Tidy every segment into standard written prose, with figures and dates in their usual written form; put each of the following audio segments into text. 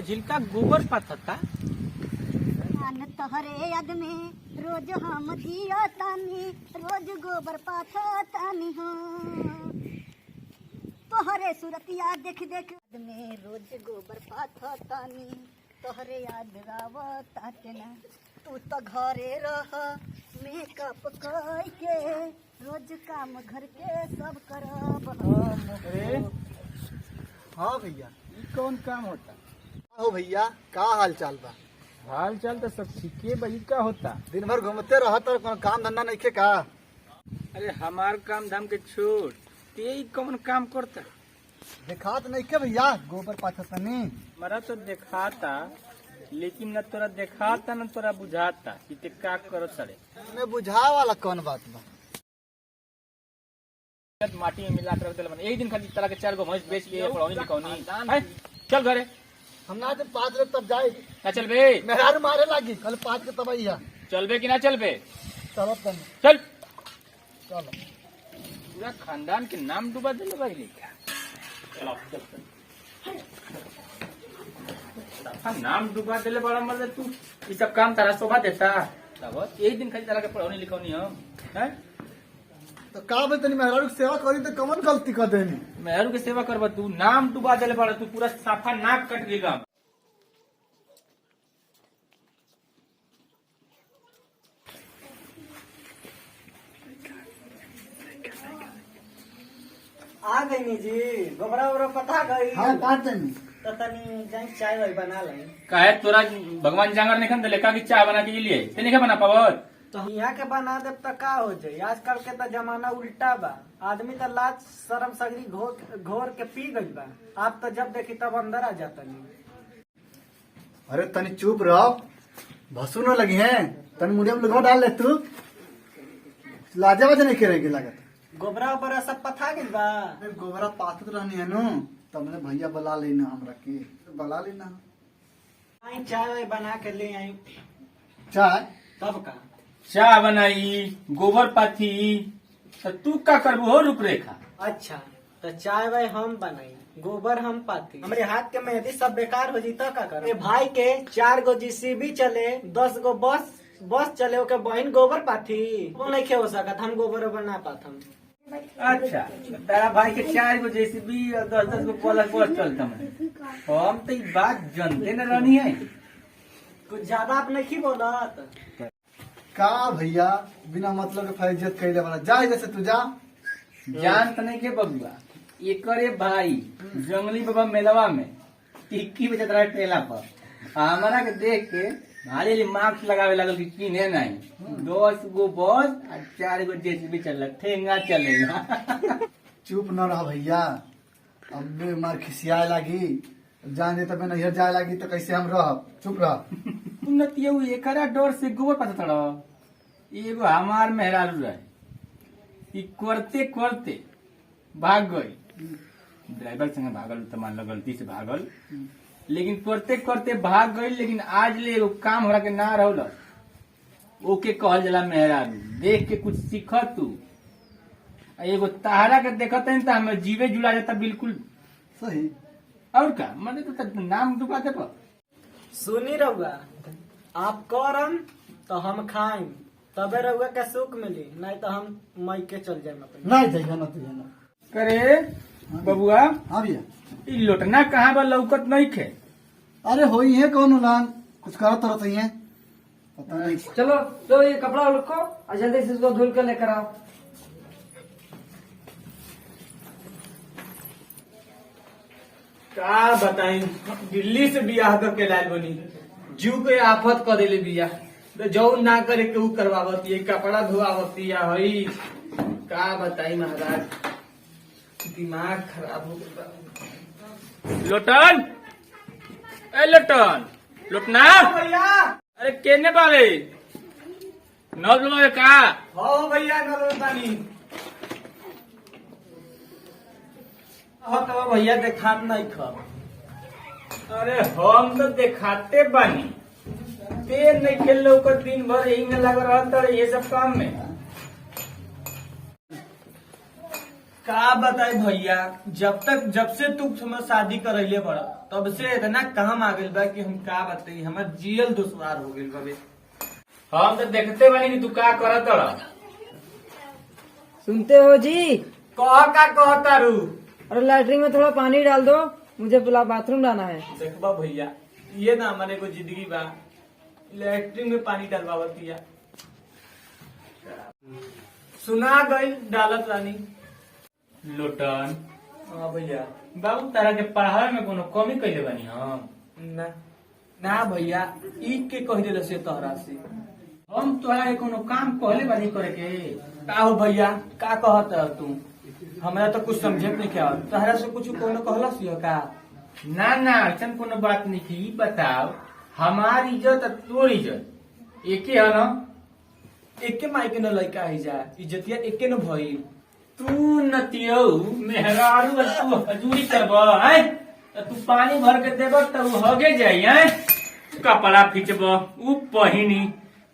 मझिलका गोबर पाथता। तोहरे याद में रोज हम जिया तानी, रोज गोबर पाथतानी हो। तोहरे सूरतिया देख देख याद में रोज गोबर पाथतानी, तोहरे याद रावताते ना। तू तो घरे रह मेकअप करके, रोज काम घर के सब करब। अरे हाँ भैया, ई कौन काम होता? हो भैया, का हाल चाल बा? हाल चाल तो सब ठीके बही। का होता? दिन भर घूमते रहत और कोनो काम धंधा नहीं का? अरे हमार काम धाम के छोड़, ते ई कौन काम करता? दिखात नहीं के भैया, गोबर पाथतनी। मरा तो दिखाता, लेकिन न तोरा दिखाता न तोरा बुझाता कि ते का करो सड़े। मैं बुझा वाला कौन बात बा? माटी में मिला कर रख देला। एक दिन खाली तरह के 4 गो भैंस बेच के पड़ौनी लिखौनी है। चल घरे। हम ना जब 5 लोग तब जाए ना चल बे। मेहरारू मारे लागी कल 5 के तबई है। चल बे कि ना चल बे? चलो तन चल। चलो। पूरा खानदान के नाम डुबा दिले भाई लेके। चलो चल। नाम डुबा दिले बड़ा मतलब तू ये सब काम तारा शोभा देता। तब एक दिन खाली तरह के पढ़ौनी लिखौनी हम हैं। तो का बे तनी मेहरारू की सेवा करी तो कौन गलती कर देनी? मेहरू के सेवा करबा तू, नाम डुबा दिले बड़ा तू, पूरा साफा नाक कट गेगा। आ गई जी, गोबरा ओबरा पता गई। हाँ काट देनी। तो तनी जाई चाय वाय बना लाई। काहे तोरा भगवान जांगर नहीं खन देले का कि चाय बना के लिए ते नहीं बना पावत? तो यहाँ के बना देब तो का हो जाये? आजकल के तो जमाना उल्टा बा। आदमी तो लाज शर्म सगरी घोर के पी गई बा। आप तो जब देखी तब अंदर आ जाता नहीं। अरे तनी चुप रहो, भसू न लगी है। तनी मुड़िया में लगा डाल ले तू। लाजे वाजे नहीं करेगी लागत। गोबरा ओबरा सब पथा गई बा। अरे गोबरा पाथत रहनी है नु, तमने भैया बुला लेना हमरा के। बुला लेना। आई चाय वाय बना के ले आई। चाय तब का चाय बनाई, गोबर पाथी, तो तू का करबू हो रूपरेखा? अच्छा, तो चाय वाय हम बनाई, गोबर हम पाती, हमरे हाथ के मेहंदी सब बेकार हो जी तो का कर? ए भाई के 4 गो जीसीबी चले, 10 गो बस चले, ओके बहन गोबर पाथी वो नहीं खे हो सकत। हम गोबर ओबर ना पात हम। अच्छा, तेरा भाई के 4 गो जेसीबी और 10 गो पलक बस चलता मैं। हम तो ये बात जानते न रहनी है। कुछ ज्यादा आप नहीं बोलत। का भैया, बिना मतलब के फैजियत कैले वाला जा, जैसे तू जा। जान तो नहीं के बबुआ, ये करे भाई जंगली बाबा मेलवा में टिक्की बेचत रहा ट्रेला पर। हमारा के देख के भारी मार्क्स लगावे लगल कि किने नहीं। 10 गो बस और 4 गो जेसीबी चल ठेंगा चलेगा। चुप न रह भैया, अब भी मार खिसियाए लागी। जान दे तब नैहर जाए लागी तो कैसे हम रह? चुप रह। उन्नति एकरा डर से गोबर पता तड़ा। एगो हमार मेहरारू रहे, ई करते करते भाग गई। ड्राइवर संगे भागल तो मान लो गलती से भागल, लेकिन करते करते भाग गई। लेकिन आज ले एगो काम हमरा के ना रहल, ओके कहल जला मेहरारू। देख के कुछ सीख तू। एगो तारा के देखत है तो हमें जीवे जुड़ा जाता बिल्कुल सही। और का मैंने तो नाम डुबा दे पर। सुनी रहुआ, आप करम तो हम खाएं, तबे रहुआ के सुख मिली, नहीं तो हम मई के चल जाए। नहीं जाइए ना तुझे ना। करे बबुआ, हाँ भैया। ई लोटना कहाँ बा लौकत नहीं खे? अरे हो ही है कौन उलान, कुछ करो तो रहते हैं पता नहीं। चलो तो ये कपड़ा रखो और जल्दी से इसको धुल कर लेकर आओ। का बताई, दिल्ली से बियाह करके लाल बनी, जीव के आफत कर दिले बिया। तो जौन ना करे के ऊ करवावती है, कपड़ा धोआवती है। हई का बताई महाराज, दिमाग खराब हो गया। लोटन, ए लोटन, लोटना भैया। अरे केने बावे नल लो का? हो भैया नरोतानी। तो भैया देखात नहीं खब। अरे हम तो दिखाते बानी, ते नहीं खेल लो को दिन भर यही में लग रहा था ये सब काम में। का बताए भैया, जब से तू हमर शादी करैले बड़ा तब से इतना काम आ गइल बा कि हम का बताई, हमर जियल दुश्वार हो गइल बाबे। हम तो देखते बनी कि तू का करत रह। सुनते हो जी? कह का कहता रू? अरे लैट्रिन में थोड़ा पानी डाल दो, मुझे बाथरूम जाना है। देखबा भैया, ये ना हमारे को जिंदगी बा, लैट्रिन में पानी डलवावतिया। सुना गइल डालत रानी। लोटन हाँ भैया। बाबू तारा के पढ़ावे में कोनो कमी कैले बनी हम? ना ना भैया, ई के कह दिल से तोहरा से। हम तोहरा के कोनो काम कहले बानी करे के? का हो भैया, का कहत है तू? हमरा तो कुछ समझे नहीं क्या, तोहरा से कुछ कोनो कहलस हो का? ना ना ऐसा कोनो बात नहीं थी। बताओ, हमारी इज्जत और तोर इज्जत एके है ना? एके मायके न लइका है जा, इज्जतिया एके न भई। तू नतियो मेहरारू और तू हजूरी करबो हैं? तो तू पानी भर के देबो तो हगे जाई हैं? कपड़ा खींचबो ऊ पहिनी,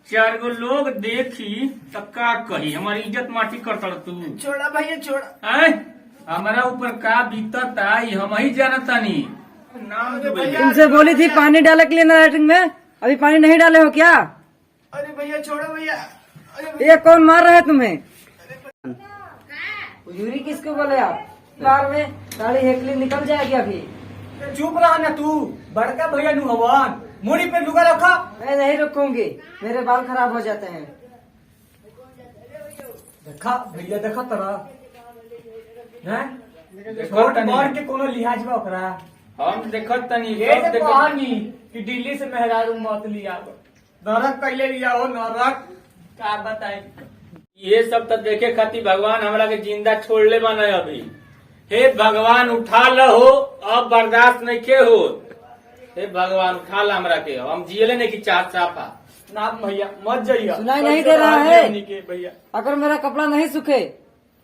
4 गो लोग देखी तो का कही? हमारी इज्जत माटी करतड़ तू। छोड़ा भैया छोड़ा। हैं? हमारा ऊपर का बीतता हम ही जानतानी। नाम के भैया तुमसे बोली थी पानी डाले के लिए ना लैट्रिन में, अभी पानी नहीं डाले हो क्या? अरे भैया छोड़ो भैया। अरे ये कौन मार रहा है तुम्हें? उजूरी किसको बोले आप? बार में साड़ी हेकली निकल जाएगी अभी। चुप रहा ना तू, बड़का भैया नु हवन, मुड़ी पे लुगा रखा। मैं नहीं रखूंगी, मेरे बाल खराब हो जाते हैं। देखा भैया, देखा तरा देखो तनी। और के कोनो लिहाज बा ओकरा? हम देखत तनी ये सब जे देखत। कहानी कि दिल्ली से मेहरारू मत लिया, नरक कैले लिया हो, नरक का बताए। ये सब तो देखे खातिर भगवान हमरा के जिंदा छोड़ले बना अभी। हे भगवान उठा लहो, अब बर्दाश्त नहीं के हो। हे भगवान उठा ला हमरा के, हम जियले नहीं की चाहत साफा। ना भैया मत जाइए, सुनाई नहीं दे रहा है? भैया अगर मेरा कपड़ा नहीं सूखे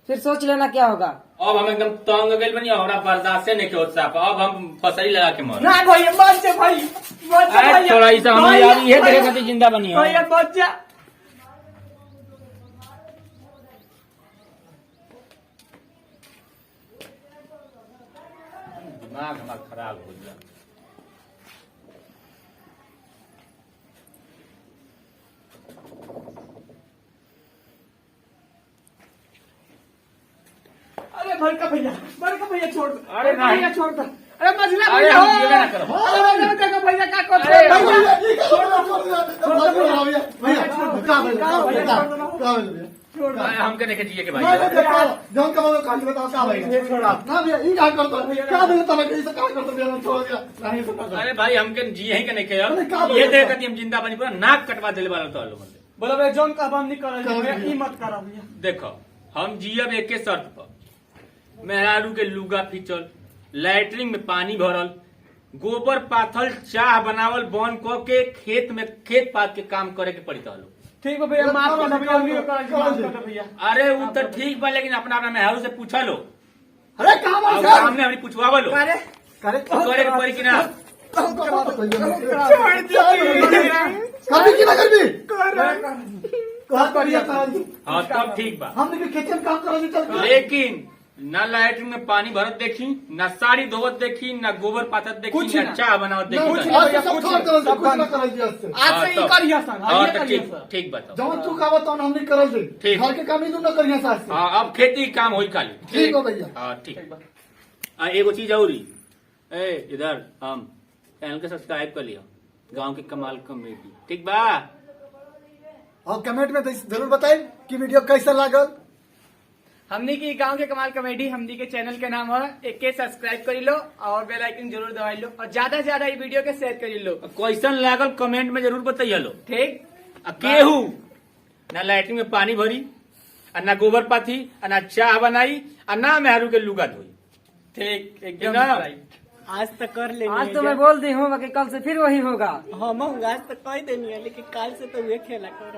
फिर सोच लेना क्या होगा। अब हम एकदम तंग गइल बनी, हमरा बर्दाश्त नहीं के होत साफा। अब हम फसरी लगा के मर। ना भैया मत जा भाई, मत जा भैया। थोड़ा ऐसा हम भैया, यार ये देखे भैया, खातिर जिंदा बनी हो। भैया मत जा। दिमाग हमारा खराब हो गया। अरे बड़का भैया छोड़ दो। अरे नहीं। भैया छोड़ दो। अरे मजला अरे भैया हम हो। जिएबे ना करब। अरे देखो भैया का कर अरे रहे हो? हमके देखे जिए के भाई। अरे भाई हमके जिए ही के नहीं के अब। ये देख हम जिंदा बनी, पूरा नाक कटवा देले वाला तो आलो बंदे। बोलो भैया जोन का हम नहीं कर रहे, ई मत करो भैया। देखो, हम जियब एके शर्त पर, मेहरारू के लुगा फीचल, लैट्रिन में पानी भरल, गोबर पाथल, चाह बनावल बन क के खेत पात के काम करे के पड़ी तो। ठीक है भैया, माफ कर दो भैया, हम नहीं कर दो भैया। अरे वो तो ठीक बा, लेकिन अपना अपना मेहरारू से पूछा लो। अरे काम और सामने हमने पूछवा लो अरे करे करे के पड़ी कि ना। कभी की ना कभी हाँ तब ठीक बा, हमने भी खेत में काम करोगे चल के। लेकिन ना लैट्रिन में पानी भरत देखी, ना साड़ी धोवत देखी, ना गोबर पाथत देखी, कुछ ना ना। चाह बनावत कुछ देखी। ना। आज तो सब छोड़ दो, कुछ ना कराई आज से। आज से ई करिया सन, हाँ ये तो करिया ठीक सन। ठीक बताओ। जवन तू का बताओ हम नहीं करल दे। ठीक। घर के काम नहीं तू ना करिया साथ से। हाँ अब खेती के काम होई खाली। ठीक हो भैया। हाँ ठीक। एगो चीज और ही। ए इधर हम चैनल के सब्सक्राइब कर लियो, गांव के कमाल कमेटी, ठीक बा? और कमेंट में जरूर बताइए कि वीडियो कैसा लागल। हमनी की गांव के कमाल कॉमेडी, हमनी के चैनल के नाम है, एक के सब्सक्राइब करी लो और बेल आइकन जरूर दबाई लो और ज्यादा से ज्यादा ये वीडियो के शेयर करी लो। कैसन लागल कमेंट में जरूर बताइए लो। ठीक। केहू ना लैट्रिन में पानी भरी, और ना गोबर पाथी, और ना चाह बनाई, और ना मेहरू के लुगा धोई। ठीक, ना? एकदम राइट। आज तक कर लेंगे। आज तो मैं बोल दी हूँ कि कल से फिर वही होगा। हम आज तक कह देनी है, लेकिन कल से तो वे खेला कर।